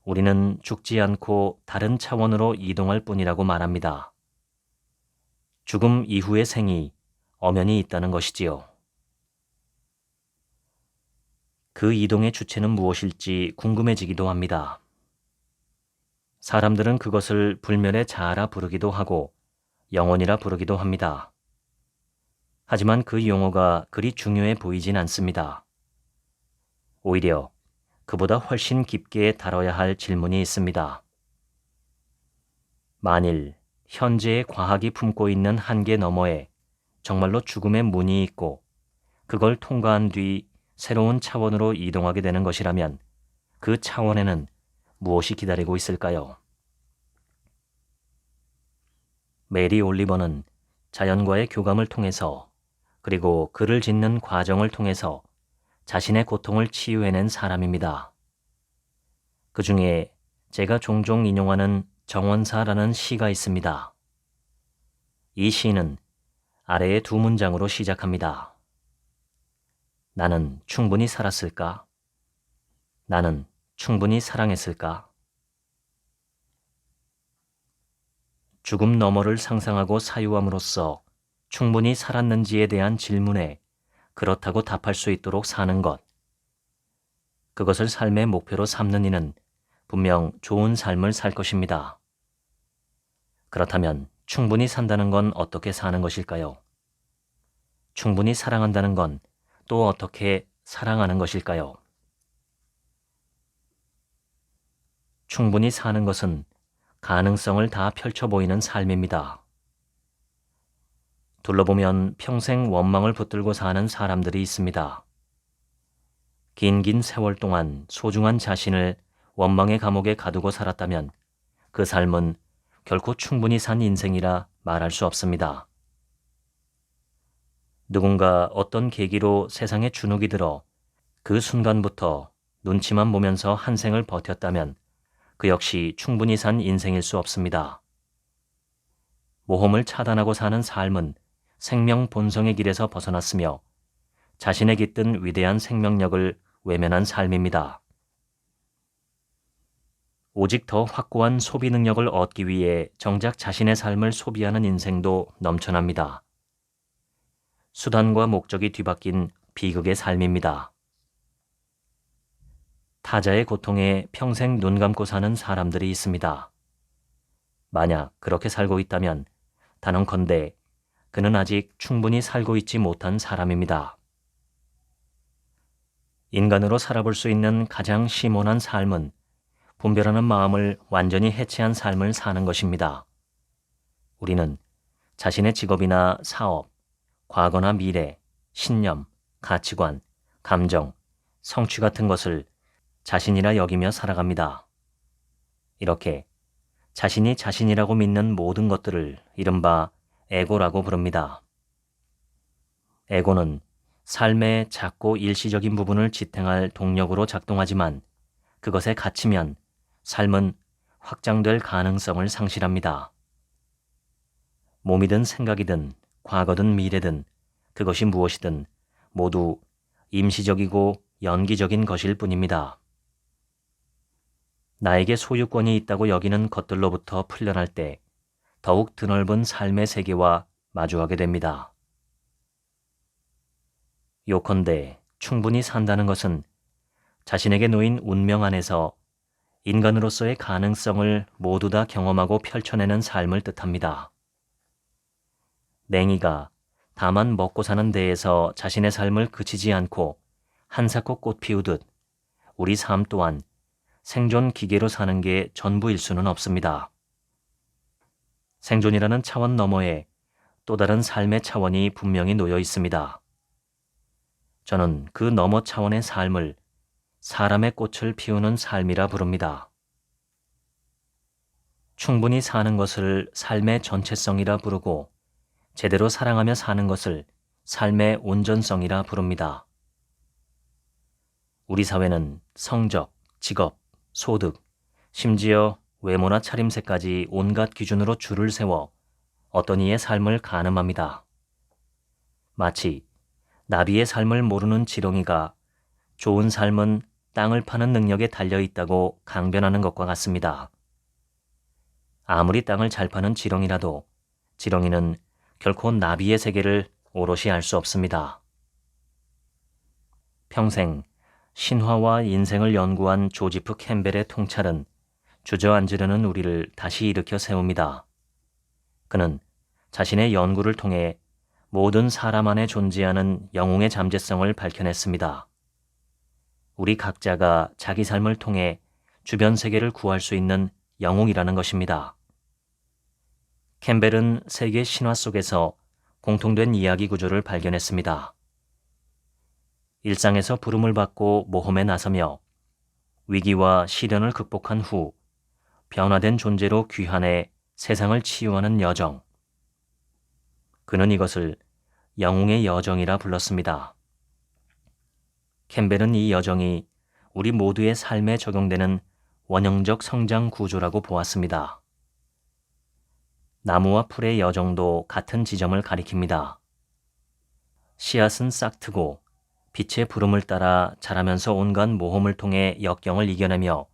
우리는 죽지 않고 다른 차원으로 이동할 뿐이라고 말합니다. 죽음 이후의 생이 엄연히 있다는 것이지요. 그 이동의 주체는 무엇일지 궁금해지기도 합니다. 사람들은 그것을 불멸의 자아라 부르기도 하고 영혼이라 부르기도 합니다. 하지만 그 용어가 그리 중요해 보이진 않습니다. 오히려 그보다 훨씬 깊게 다뤄야 할 질문이 있습니다. 만일 현재의 과학이 품고 있는 한계 너머에 정말로 죽음의 문이 있고 그걸 통과한 뒤 새로운 차원으로 이동하게 되는 것이라면 그 차원에는 무엇이 기다리고 있을까요? 메리 올리버는 자연과의 교감을 통해서 그리고 글을 짓는 과정을 통해서 자신의 고통을 치유해낸 사람입니다. 그 중에 제가 종종 인용하는 정원사라는 시가 있습니다. 이 시는 아래의 두 문장으로 시작합니다. 나는 충분히 살았을까? 나는 충분히 사랑했을까? 죽음 너머를 상상하고 사유함으로써 충분히 살았는지에 대한 질문에 그렇다고 답할 수 있도록 사는 것. 그것을 삶의 목표로 삼는 이는 분명 좋은 삶을 살 것입니다. 그렇다면 충분히 산다는 건 어떻게 사는 것일까요? 충분히 사랑한다는 건 또 어떻게 사랑하는 것일까요? 충분히 사는 것은 가능성을 다 펼쳐 보이는 삶입니다. 둘러보면 평생 원망을 붙들고 사는 사람들이 있습니다. 긴 세월 동안 소중한 자신을 원망의 감옥에 가두고 살았다면 그 삶은 결코 충분히 산 인생이라 말할 수 없습니다. 누군가 어떤 계기로 세상에 주눅이 들어 그 순간부터 눈치만 보면서 한 생을 버텼다면 그 역시 충분히 산 인생일 수 없습니다. 모험을 차단하고 사는 삶은 생명 본성의 길에서 벗어났으며 자신의 깃든 위대한 생명력을 외면한 삶입니다. 오직 더 확고한 소비 능력을 얻기 위해 정작 자신의 삶을 소비하는 인생도 넘쳐납니다. 수단과 목적이 뒤바뀐 비극의 삶입니다. 타자의 고통에 평생 눈 감고 사는 사람들이 있습니다. 만약 그렇게 살고 있다면 단언컨대 그는 아직 충분히 살고 있지 못한 사람입니다. 인간으로 살아볼 수 있는 가장 심오한 삶은 분별하는 마음을 완전히 해체한 삶을 사는 것입니다. 우리는 자신의 직업이나 사업, 과거나 미래, 신념, 가치관, 감정, 성취 같은 것을 자신이라 여기며 살아갑니다. 이렇게 자신이 자신이라고 믿는 모든 것들을 이른바 에고라고 부릅니다. 에고는 삶의 작고 일시적인 부분을 지탱할 동력으로 작동하지만 그것에 갇히면 삶은 확장될 가능성을 상실합니다. 몸이든 생각이든 과거든 미래든 그것이 무엇이든 모두 임시적이고 연기적인 것일 뿐입니다. 나에게 소유권이 있다고 여기는 것들로부터 풀려날 때 더욱 드넓은 삶의 세계와 마주하게 됩니다. 요컨대 충분히 산다는 것은 자신에게 놓인 운명 안에서 인간으로서의 가능성을 모두 다 경험하고 펼쳐내는 삶을 뜻합니다. 냉이가 다만 먹고 사는 데에서 자신의 삶을 그치지 않고 한사코 꽃 피우듯 우리 삶 또한 생존 기계로 사는 게 전부일 수는 없습니다. 생존이라는 차원 너머에 또 다른 삶의 차원이 분명히 놓여 있습니다. 저는 그 너머 차원의 삶을 사람의 꽃을 피우는 삶이라 부릅니다. 충분히 사는 것을 삶의 전체성이라 부르고 제대로 사랑하며 사는 것을 삶의 온전성이라 부릅니다. 우리 사회는 성적, 직업, 소득, 심지어 외모나 차림새까지 온갖 기준으로 줄을 세워 어떤 이의 삶을 가늠합니다. 마치 나비의 삶을 모르는 지렁이가 좋은 삶은 땅을 파는 능력에 달려있다고 강변하는 것과 같습니다. 아무리 땅을 잘 파는 지렁이라도 지렁이는 결코 나비의 세계를 오롯이 알 수 없습니다. 평생 신화와 인생을 연구한 조지프 캠벨의 통찰은 주저앉으려는 우리를 다시 일으켜 세웁니다. 그는 자신의 연구를 통해 모든 사람 안에 존재하는 영웅의 잠재성을 밝혀냈습니다. 우리 각자가 자기 삶을 통해 주변 세계를 구할 수 있는 영웅이라는 것입니다. 캠벨은 세계 신화 속에서 공통된 이야기 구조를 발견했습니다. 일상에서 부름을 받고 모험에 나서며 위기와 시련을 극복한 후 변화된 존재로 귀환해 세상을 치유하는 여정. 그는 이것을 영웅의 여정이라 불렀습니다. 캠벨은 이 여정이 우리 모두의 삶에 적용되는 원형적 성장 구조라고 보았습니다. 나무와 풀의 여정도 같은 지점을 가리킵니다. 씨앗은 싹트고 빛의 부름을 따라 자라면서 온갖 모험을 통해 역경을 이겨내며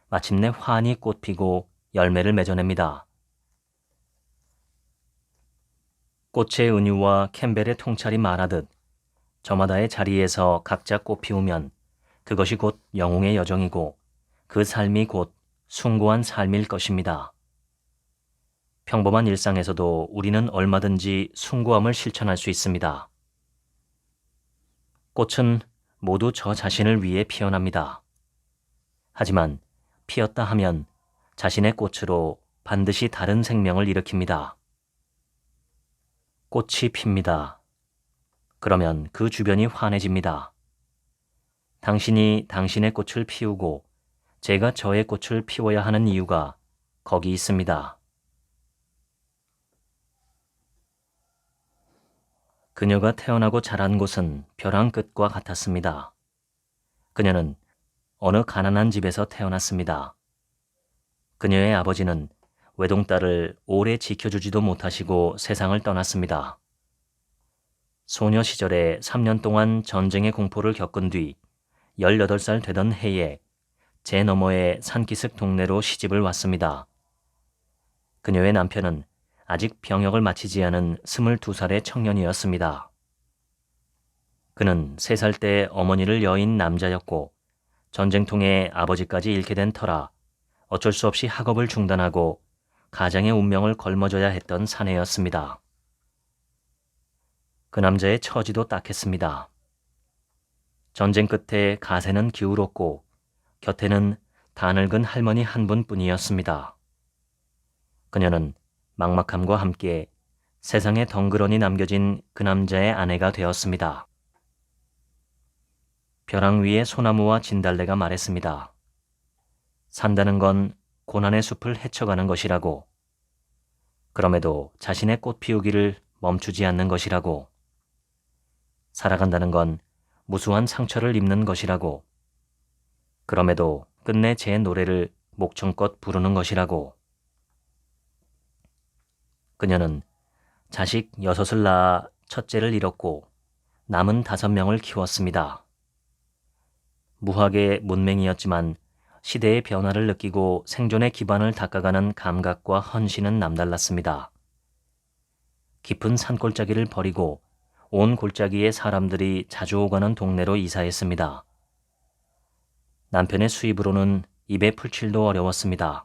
마침내 환히 꽃피고 열매를 맺어냅니다. 꽃의 은유와 캠벨의 통찰이 말하듯 저마다의 자리에서 각자 꽃 피우면 그것이 곧 영웅의 여정이고 그 삶이 곧 숭고한 삶일 것입니다. 평범한 일상에서도 우리는 얼마든지 숭고함을 실천할 수 있습니다. 꽃은 모두 저 자신을 위해 피어납니다. 하지만 피었다 하면 자신의 꽃으로 반드시 다른 생명을 일으킵니다. 꽃이 핍니다. 그러면 그 주변이 환해집니다. 당신이 당신의 꽃을 피우고 제가 저의 꽃을 피워야 하는 이유가 거기 있습니다. 그녀가 태어나고 자란 곳은 벼랑 끝과 같았습니다. 그녀는 어느 가난한 집에서 태어났습니다. 그녀의 아버지는 외동딸을 오래 지켜주지도 못하시고 세상을 떠났습니다. 소녀 시절에 3년 동안 전쟁의 공포를 겪은 뒤 18살 되던 해에 제 너머의 산기슭 동네로 시집을 왔습니다. 그녀의 남편은 아직 병역을 마치지 않은 22살의 청년이었습니다. 그는 3살 때 어머니를 여인 남자였고 전쟁통에 아버지까지 잃게 된 터라 어쩔 수 없이 학업을 중단하고 가장의 운명을 걸머져야 했던 사내였습니다. 그 남자의 처지도 딱했습니다. 전쟁 끝에 가세는 기울었고 곁에는 다 늙은 할머니 한 분뿐이었습니다. 그녀는 막막함과 함께 세상에 덩그러니 남겨진 그 남자의 아내가 되었습니다. 벼랑 위에 소나무와 진달래가 말했습니다. 산다는 건 고난의 숲을 헤쳐가는 것이라고. 그럼에도 자신의 꽃 피우기를 멈추지 않는 것이라고. 살아간다는 건 무수한 상처를 입는 것이라고. 그럼에도 끝내 제 노래를 목청껏 부르는 것이라고. 그녀는 자식 6을 낳아 첫째를 잃었고 남은 5명을 키웠습니다. 무학의 문맹이었지만 시대의 변화를 느끼고 생존의 기반을 닦아가는 감각과 헌신은 남달랐습니다. 깊은 산골짜기를 버리고 온 골짜기에 사람들이 자주 오가는 동네로 이사했습니다. 남편의 수입으로는 입에 풀칠도 어려웠습니다.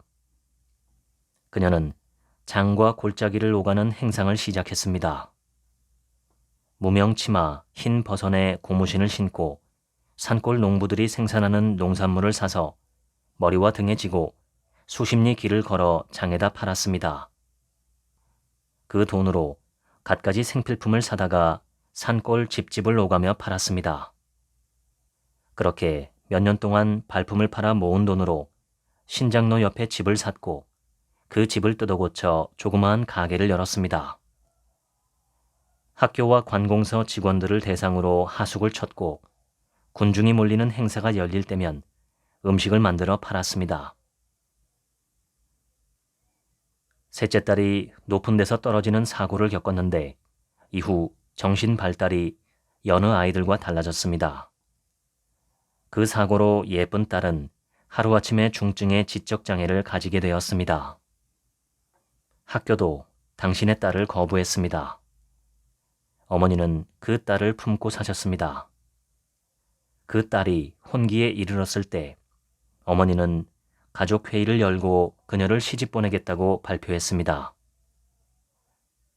그녀는 장과 골짜기를 오가는 행상을 시작했습니다. 무명 치마, 흰 버선에 고무신을 신고 산골 농부들이 생산하는 농산물을 사서 머리와 등에 지고 수십 리 길을 걸어 장에다 팔았습니다. 그 돈으로 갖가지 생필품을 사다가 산골 집집을 오가며 팔았습니다. 그렇게 몇 년 동안 발품을 팔아 모은 돈으로 신장로 옆에 집을 샀고 그 집을 뜯어고쳐 조그마한 가게를 열었습니다. 학교와 관공서 직원들을 대상으로 하숙을 쳤고 군중이 몰리는 행사가 열릴 때면 음식을 만들어 팔았습니다. 셋째 딸이 높은 데서 떨어지는 사고를 겪었는데 이후 정신 발달이 여느 아이들과 달라졌습니다. 그 사고로 예쁜 딸은 하루아침에 중증의 지적장애를 가지게 되었습니다. 학교도 당신의 딸을 거부했습니다. 어머니는 그 딸을 품고 사셨습니다. 그 딸이 혼기에 이르렀을 때 어머니는 가족회의를 열고 그녀를 시집 보내겠다고 발표했습니다.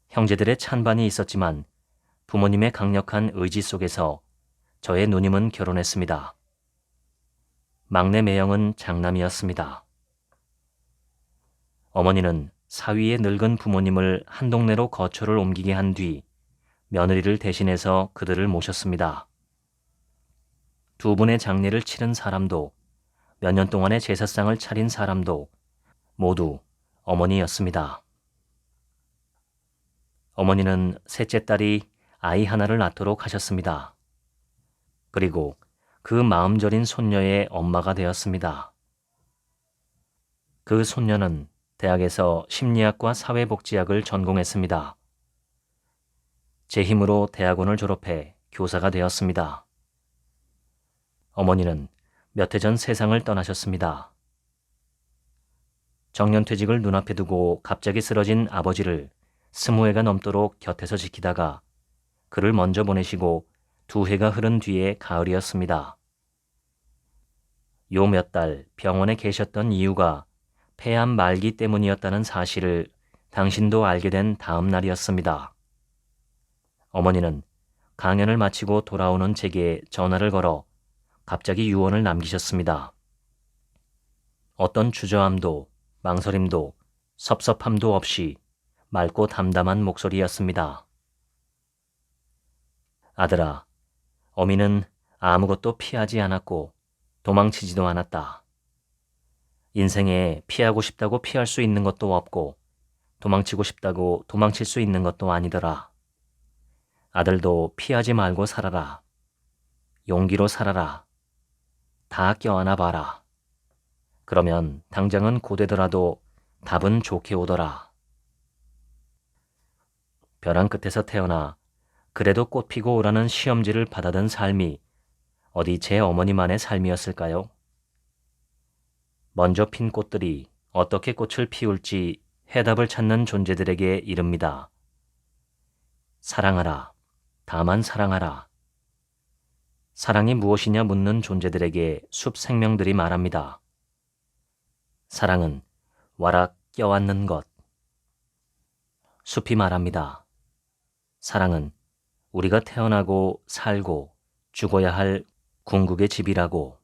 형제들의 찬반이 있었지만 부모님의 강력한 의지 속에서 저의 누님은 결혼했습니다. 막내 매형은 장남이었습니다. 어머니는 사위의 늙은 부모님을 한 동네로 거처를 옮기게 한 뒤 며느리를 대신해서 그들을 모셨습니다. 두 분의 장례를 치른 사람도 몇 년 동안의 제사상을 차린 사람도 모두 어머니였습니다. 어머니는 셋째 딸이 아이 하나를 낳도록 하셨습니다. 그리고 그 마음 저린 손녀의 엄마가 되었습니다. 그 손녀는 대학에서 심리학과 사회복지학을 전공했습니다. 제 힘으로 대학원을 졸업해 교사가 되었습니다. 어머니는 몇 해 전 세상을 떠나셨습니다. 정년퇴직을 눈앞에 두고 갑자기 쓰러진 아버지를 20해가 넘도록 곁에서 지키다가 그를 먼저 보내시고 2해가 흐른 뒤에 가을이었습니다. 요 몇 달 병원에 계셨던 이유가 폐암 말기 때문이었다는 사실을 당신도 알게 된 다음 날이었습니다. 어머니는 강연을 마치고 돌아오는 제게 전화를 걸어 갑자기 유언을 남기셨습니다. 어떤 주저함도 망설임도 섭섭함도 없이 맑고 담담한 목소리였습니다. 아들아, 어미는 아무것도 피하지 않았고 도망치지도 않았다. 인생에 피하고 싶다고 피할 수 있는 것도 없고 도망치고 싶다고 도망칠 수 있는 것도 아니더라. 아들도 피하지 말고 살아라. 용기로 살아라. 다 껴안아 봐라. 그러면 당장은 고되더라도 답은 좋게 오더라. 벼랑 끝에서 태어나 그래도 꽃 피고 오라는 시험지를 받아든 삶이 어디 제 어머니만의 삶이었을까요? 먼저 핀 꽃들이 어떻게 꽃을 피울지 해답을 찾는 존재들에게 이릅니다. 사랑하라. 다만 사랑하라. 사랑이 무엇이냐 묻는 존재들에게 숲 생명들이 말합니다. 사랑은 와락 껴안는 것. 숲이 말합니다. 사랑은 우리가 태어나고 살고 죽어야 할 궁극의 집이라고.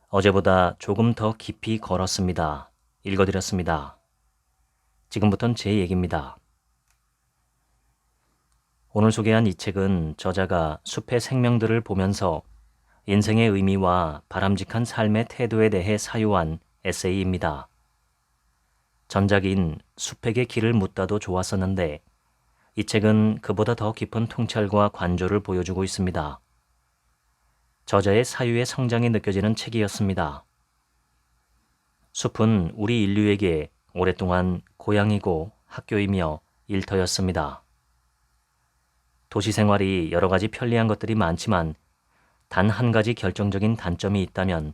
어제보다 조금 더 깊이 걸었습니다. 읽어드렸습니다. 지금부터는 제 얘기입니다. 오늘 소개한 이 책은 저자가 숲의 생명들을 보면서 인생의 의미와 바람직한 삶의 태도에 대해 사유한 에세이입니다. 전작인 숲에게 길을 묻다도 좋았었는데 이 책은 그보다 더 깊은 통찰과 관조를 보여주고 있습니다. 저자의 사유의 성장이 느껴지는 책이었습니다. 숲은 우리 인류에게 오랫동안 고향이고 학교이며 일터였습니다. 도시 생활이 여러 가지 편리한 것들이 많지만 단 한 가지 결정적인 단점이 있다면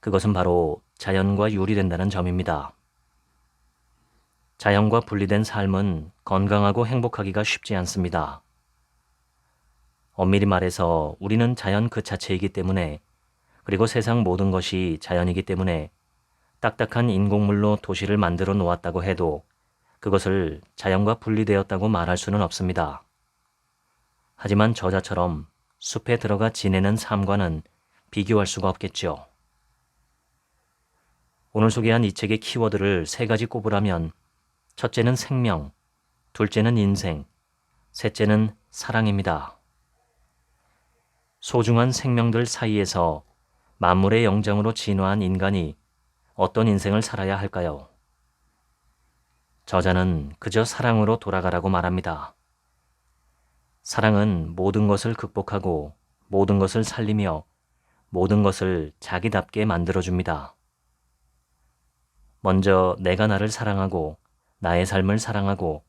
그것은 바로 자연과 유리된다는 점입니다. 자연과 분리된 삶은 건강하고 행복하기가 쉽지 않습니다. 엄밀히 말해서 우리는 자연 그 자체이기 때문에 그리고 세상 모든 것이 자연이기 때문에 딱딱한 인공물로 도시를 만들어 놓았다고 해도 그것을 자연과 분리되었다고 말할 수는 없습니다. 하지만 저자처럼 숲에 들어가 지내는 삶과는 비교할 수가 없겠죠. 오늘 소개한 이 책의 키워드를 3가지 꼽으라면 첫째는 생명, 둘째는 인생, 셋째는 사랑입니다. 소중한 생명들 사이에서 만물의 영장으로 진화한 인간이 어떤 인생을 살아야 할까요? 저자는 그저 사랑으로 돌아가라고 말합니다. 사랑은 모든 것을 극복하고 모든 것을 살리며 모든 것을 자기답게 만들어줍니다. 먼저 내가 나를 사랑하고 나의 삶을 사랑하고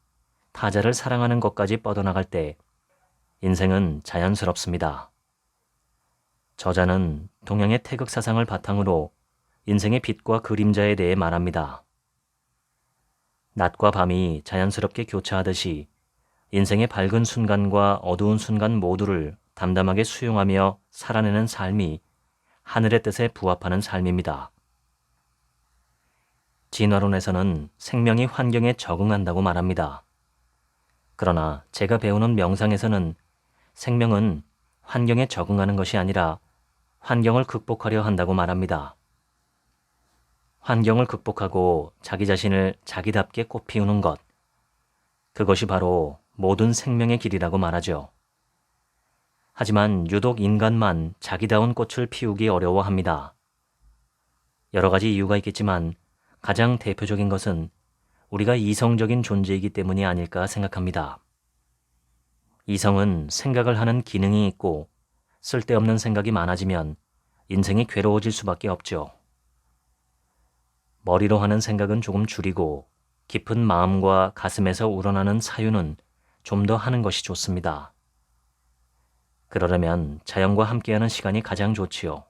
타자를 사랑하는 것까지 뻗어나갈 때 인생은 자연스럽습니다. 저자는 동양의 태극 사상을 바탕으로 인생의 빛과 그림자에 대해 말합니다. 낮과 밤이 자연스럽게 교차하듯이 인생의 밝은 순간과 어두운 순간 모두를 담담하게 수용하며 살아내는 삶이 하늘의 뜻에 부합하는 삶입니다. 진화론에서는 생명이 환경에 적응한다고 말합니다. 그러나 제가 배우는 명상에서는 생명은 환경에 적응하는 것이 아니라 환경을 극복하려 한다고 말합니다. 환경을 극복하고 자기 자신을 자기답게 꽃피우는 것, 그것이 바로 모든 생명의 길이라고 말하죠. 하지만 유독 인간만 자기다운 꽃을 피우기 어려워합니다. 여러 가지 이유가 있겠지만 가장 대표적인 것은 우리가 이성적인 존재이기 때문이 아닐까 생각합니다. 이성은 생각을 하는 기능이 있고 쓸데없는 생각이 많아지면 인생이 괴로워질 수밖에 없죠. 머리로 하는 생각은 조금 줄이고 깊은 마음과 가슴에서 우러나는 사유는 좀 더 하는 것이 좋습니다. 그러려면 자연과 함께하는 시간이 가장 좋지요.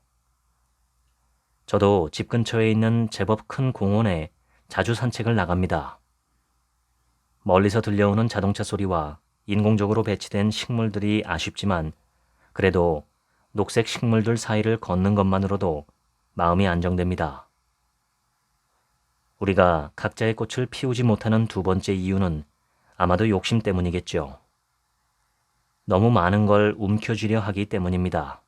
저도 집 근처에 있는 제법 큰 공원에 자주 산책을 나갑니다. 멀리서 들려오는 자동차 소리와 인공적으로 배치된 식물들이 아쉽지만 그래도 녹색 식물들 사이를 걷는 것만으로도 마음이 안정됩니다. 우리가 각자의 꽃을 피우지 못하는 두 번째 이유는 아마도 욕심 때문이겠죠. 너무 많은 걸 움켜쥐려 하기 때문입니다.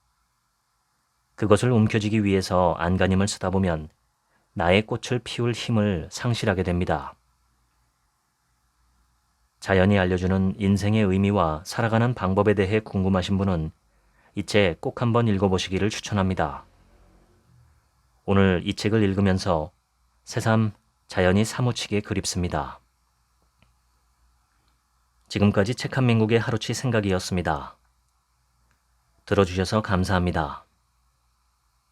그것을 움켜쥐기 위해서 안간힘을 쓰다 보면 나의 꽃을 피울 힘을 상실하게 됩니다. 자연이 알려주는 인생의 의미와 살아가는 방법에 대해 궁금하신 분은 이 책 꼭 한번 읽어보시기를 추천합니다. 오늘 이 책을 읽으면서 새삼 자연이 사무치게 그립습니다. 지금까지 책 한 민국의 하루치 생각이었습니다. 들어주셔서 감사합니다.